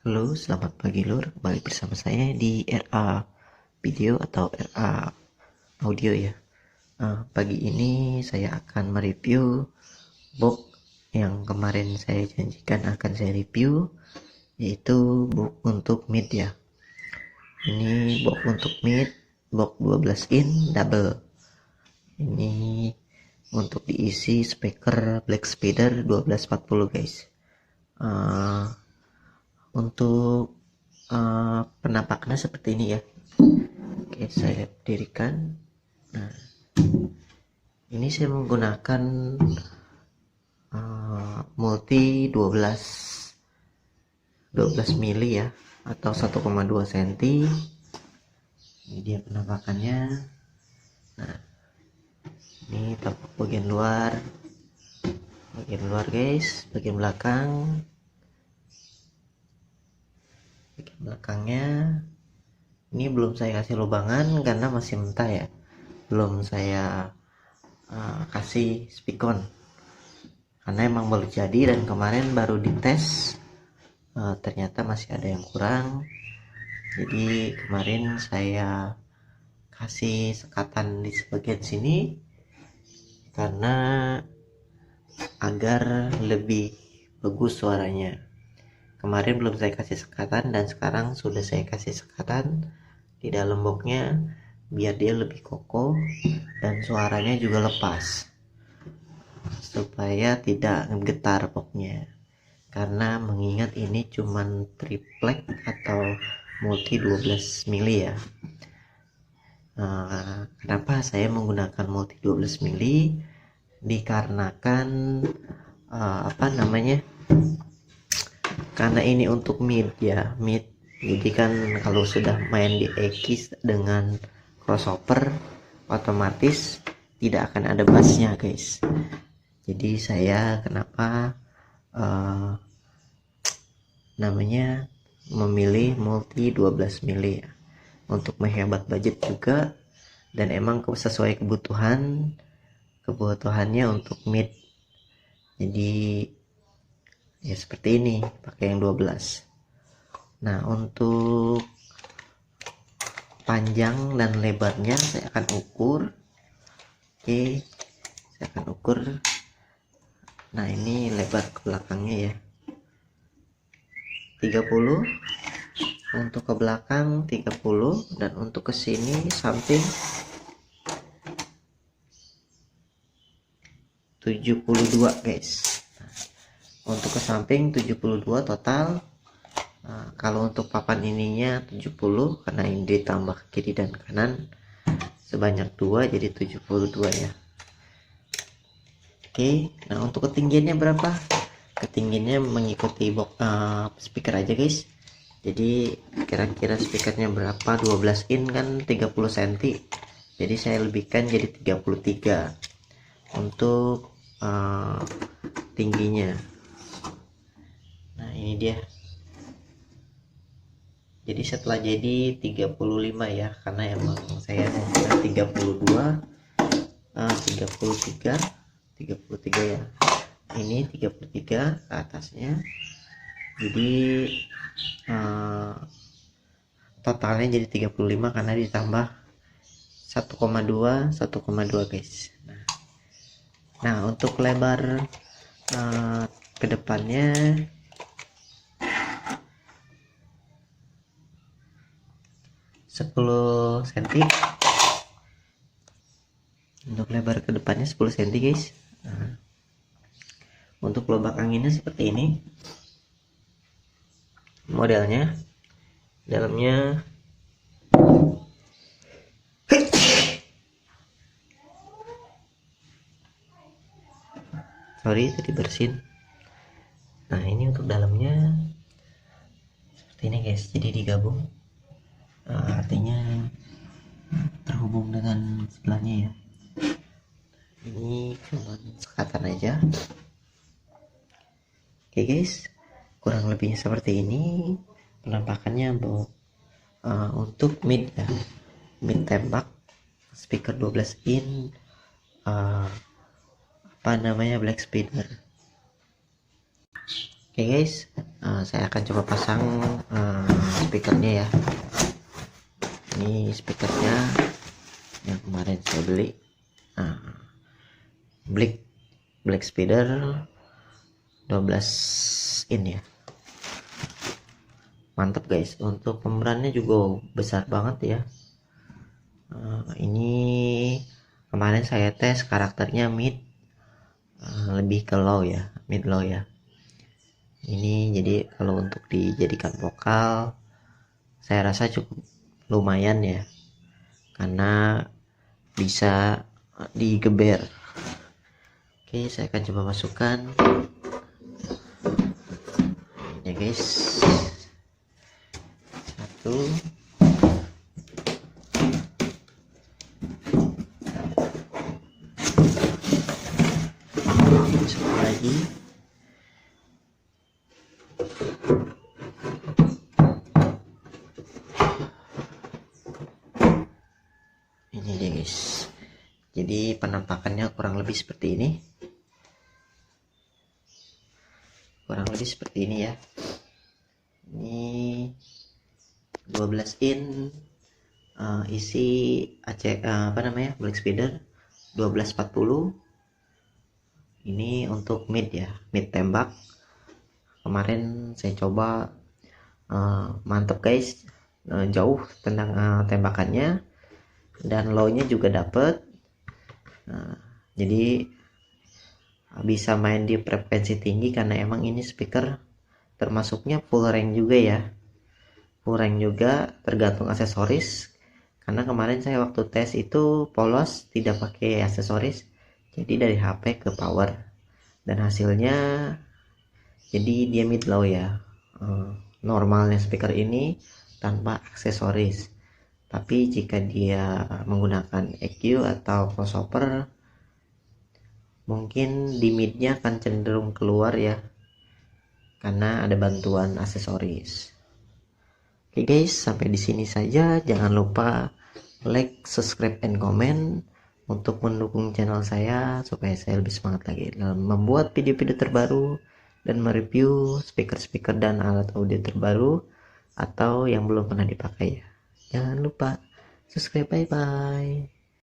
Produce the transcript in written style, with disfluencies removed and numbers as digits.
Halo, selamat pagi lur. Kembali bersama saya di RA Video atau RA Audio ya. Pagi ini saya akan mereview box yang kemarin saya janjikan akan saya review, yaitu box untuk mid ya. Ini box untuk mid, box 12 in double. Ini untuk diisi speaker Black Spider 1240 guys. Untuk penampakannya seperti ini ya. Oke, saya dirikan. Nah, ini saya menggunakan multi 12 mili ya, atau 1,2 cm. Ini dia penampakannya. Nah, ini tampak bagian luar guys, bagian belakangnya. Ini belum saya kasih lubangan karena masih mentah ya, belum saya kasih spikon karena emang baru jadi dan kemarin baru dites. Ternyata masih ada yang kurang, jadi kemarin saya kasih sekatan di sebagian sini karena agar lebih bagus suaranya. Kemarin belum saya kasih sekatan dan sekarang sudah saya kasih sekatan di dalam boxnya biar dia lebih kokoh dan suaranya juga lepas, supaya tidak getar boxnya. Karena mengingat ini cuman triplek atau multi 12 mili ya. Kenapa saya menggunakan multi 12 mili? Dikarenakan karena ini untuk mid ya, mid. Jadi kan kalau sudah main di X dengan crossover otomatis tidak akan ada bassnya guys. Jadi saya kenapa memilih multi 12 mili ya, untuk menghemat budget juga, dan emang sesuai kebutuhannya untuk mid. Jadi ya seperti ini, pakai yang 12. Nah, untuk panjang dan lebarnya saya akan ukur. Oke, saya akan ukur. Nah, ini lebar ke belakangnya ya, 30. Untuk ke belakang 30, dan untuk ke sini samping 72 guys. Untuk ke samping 72 total. Kalau untuk papan ininya 70 karena ini ditambah kiri dan kanan sebanyak 2, jadi 72 ya. Oke, nah untuk ketinggiannya berapa? Ketinggiannya mengikuti box speaker aja guys. Jadi kira-kira speakernya berapa? 12 in kan 30 cm, jadi saya lebihkan jadi 33 untuk tingginya. Nah, ini dia. Jadi setelah jadi 35 ya, karena emang saya mau 32, 33 ya. Ini 33 ke atasnya. Jadi totalnya jadi 35 karena ditambah 1,2 guys. Nah, untuk lebar ke depannya sepuluh cm. Untuk lebar ke depannya 10 cm guys. Untuk lubang anginnya seperti ini modelnya. Dalamnya tadi bersin. Nah, ini untuk dalamnya seperti ini guys, jadi digabung, artinya terhubung dengan sebelahnya ya. Ini cuma sekatan aja. Oke guys, kurang lebihnya seperti ini penampakannya untuk mid ya, mid tembak speaker 12 in Black Spider. Oke guys, saya akan coba pasang speakernya ya. Ini speakernya yang kemarin saya beli, Black Speeder 12 in ya. Mantap guys, untuk pemberannya juga besar banget ya. Ini kemarin saya tes karakternya mid, lebih ke low ya, mid low ya. Ini jadi kalau untuk dijadikan vokal saya rasa cukup lumayan ya, karena bisa digeber. Oke, saya akan coba masukkan ya guys. Satu, satu lagi. Ini dia guys, jadi penampakannya kurang lebih seperti ini, ya. Ini 12 in, isi Black Speeder 1240. Ini untuk mid ya, mid tembak. Kemarin saya coba, mantep guys, jauh tentang tembakannya, dan low-nya juga dapet. Jadi bisa main di frekuensi tinggi karena emang ini speaker termasuknya full range juga ya. Full range juga tergantung aksesoris. Karena kemarin saya waktu tes itu polos, tidak pakai aksesoris. Jadi dari HP ke power. Dan hasilnya jadi dia mid low ya. Normalnya speaker ini tanpa aksesoris. Tapi jika dia menggunakan EQ atau crossover, mungkin di midnya akan cenderung keluar ya, karena ada bantuan aksesoris. Oke guys, sampai di sini saja. Jangan lupa like, subscribe, and comment untuk mendukung channel saya supaya saya lebih semangat lagi dalam membuat video-video terbaru dan mereview speaker-speaker dan alat audio terbaru atau yang belum pernah dipakai ya. Jangan lupa subscribe. Bye bye.